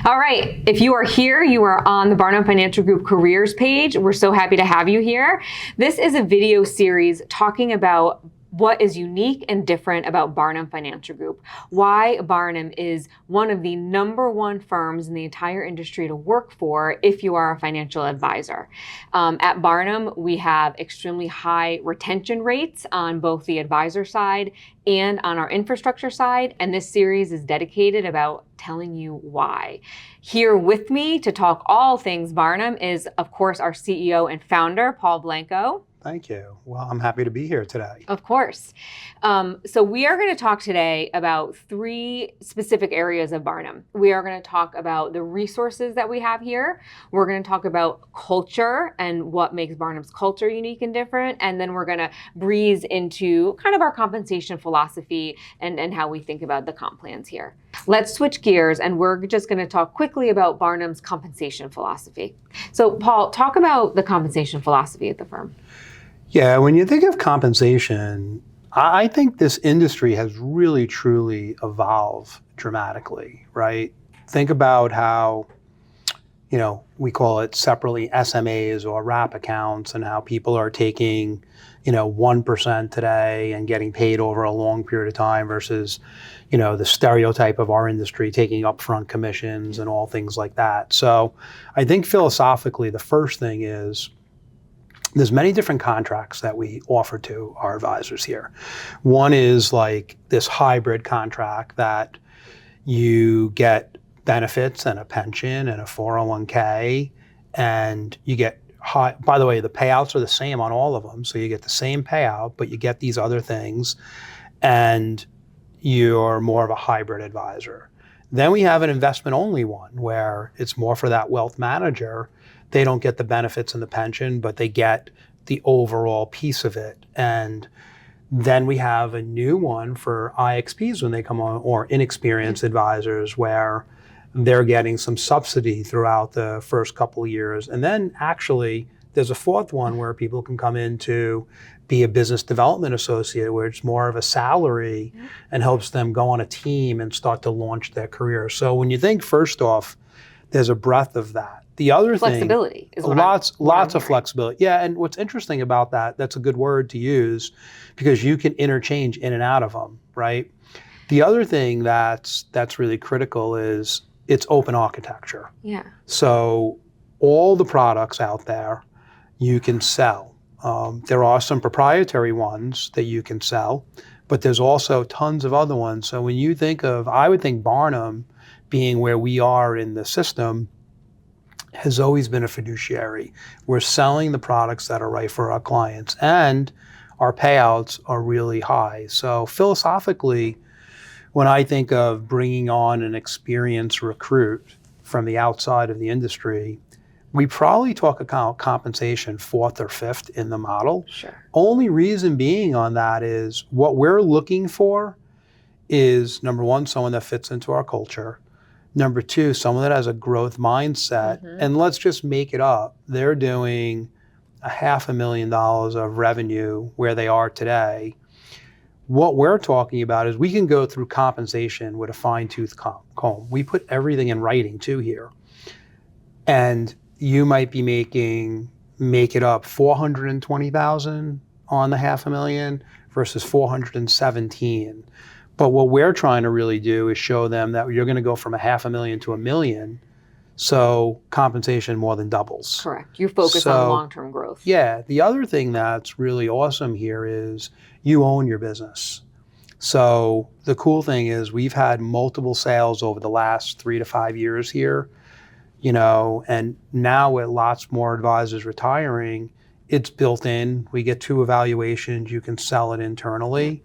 All right, if you are here, you are on the Barnum Financial Group careers page. We're so happy to have you here. This is a video series talking about what is unique and different about Barnum Financial Group, why Barnum is one of the #1 firms in the entire industry to work for if you are a financial advisor. At Barnum, we have extremely high retention rates on both the advisor side and on our infrastructure side, and this series is dedicated about telling you why. Here with me to talk all things Barnum is, of course, our CEO and founder, Paul Blanco. Thank you. Well, I'm happy to be here today. Of course. So we are going to talk today about 3 specific areas of Barnum. We are going to talk about the resources that we have here. We're going to talk about culture and what makes Barnum's culture unique and different. And then we're going to breeze into kind of our compensation philosophy and how we think about the comp plans here. Let's switch gears, and we're just going to talk quickly about Barnum's compensation philosophy. So Paul, talk about the compensation philosophy at the firm. Yeah, when you think of compensation, I think this industry has really, truly evolved dramatically, right? Think about how, we call it separately SMAs or wrap accounts, and how people are taking, 1% today and getting paid over a long period of time versus, the stereotype of our industry taking upfront commissions and all things like that. So I think philosophically, the first thing is, there's many different contracts that we offer to our advisors here. One is like this hybrid contract that you get benefits and a pension and a 401k, and you get high. By the way, the payouts are the same on all of them. So you get the same payout, but you get these other things, and you're more of a hybrid advisor. Then we have an investment only one where it's more for that wealth manager. They don't get the benefits and the pension, but they get the overall piece of it. And then we have a new one for IXPs when they come on, or inexperienced advisors, where they're getting some subsidy throughout the first couple of years. And then actually there's a 4th one where people can come in to be a business development associate, where it's more of a salary and helps them go on a team and start to launch their career. So when you think, first off, there's a breadth of that. The other flexibility thing, is what lots of flexibility. Yeah, and what's interesting about that, that's a good word to use, because you can interchange in and out of them, right? The other thing that's really critical is it's open architecture. Yeah. So all the products out there you can sell. There are some proprietary ones that you can sell, but there's also tons of other ones. So when you think of, I would think Barnum being where we are in the system, has always been a fiduciary. We're selling the products that are right for our clients, and our payouts are really high. So philosophically, when I think of bringing on an experienced recruit from the outside of the industry, we probably talk about compensation 4th or 5th in the model. Sure. Only reason being on that is what we're looking for is, $1, someone that fits into our culture. $2, someone that has a growth mindset. And let's just make it up. They're doing $500,000 of revenue where they are today. What we're talking about is we can go through compensation with a fine-tooth comb. We put everything in writing too here. And you might be making, make it up, $420,000 on the $500,000 versus $417,000. But what we're trying to really do is show them that you're going to go from $500,000 to $1 million. So compensation more than doubles. Correct. You focus on long-term growth. Yeah. The other thing that's really awesome here is you own your business. So the cool thing is we've had multiple sales over the last 3 to 5 years here, and now with lots more advisors retiring, it's built in. We get 2 evaluations. You can sell it internally.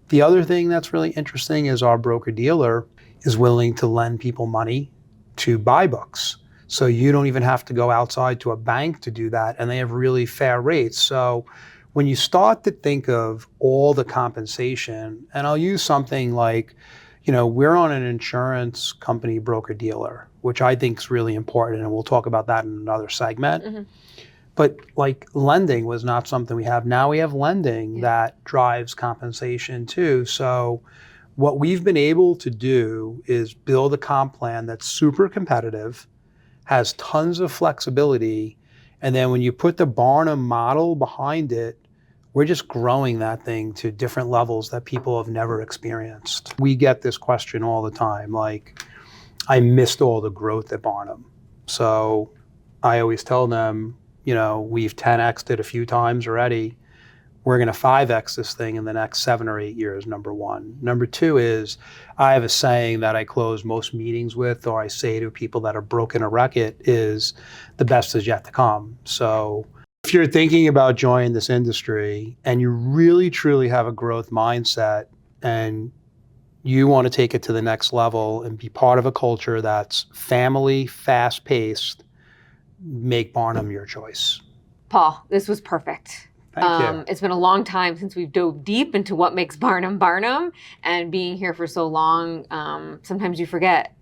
The other thing that's really interesting is our broker-dealer is willing to lend people money to buy books. So you don't even have to go outside to a bank to do that, and they have really fair rates. So when you start to think of all the compensation, and I'll use something like, we're on an insurance company broker-dealer, which I think is really important, and we'll talk about that in another segment. But like lending was not something we have. Now we have lending that drives compensation too. So what we've been able to do is build a comp plan that's super competitive, has tons of flexibility, and then when you put the Barnum model behind it, we're just growing that thing to different levels that people have never experienced. We get this question all the time, like, I missed all the growth at Barnum. So I always tell them, we've 10x'd it a few times already. We're going to 5x this thing in the next 7 or 8 years, number one. Number two is, I have a saying that I close most meetings with, or I say to people that are broken a record, is the best is yet to come. So if you're thinking about joining this industry and you really truly have a growth mindset and you want to take it to the next level and be part of a culture that's family, fast-paced, make Barnum your choice. Paul, this was perfect. Thank you. It's been a long time since we've dove deep into what makes Barnum Barnum, and being here for so long, sometimes you forget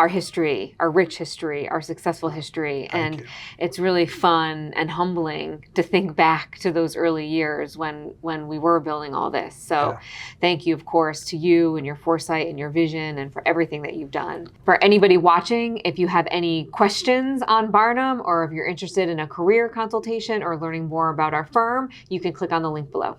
our history, our rich history, our successful history. Thank you. It's really fun and humbling to think back to those early years when we were building all this. So thank you, of course, to you and your foresight and your vision and for everything that you've done. For anybody watching, if you have any questions on Barnum, or if you're interested in a career consultation or learning more about our firm, you can click on the link below.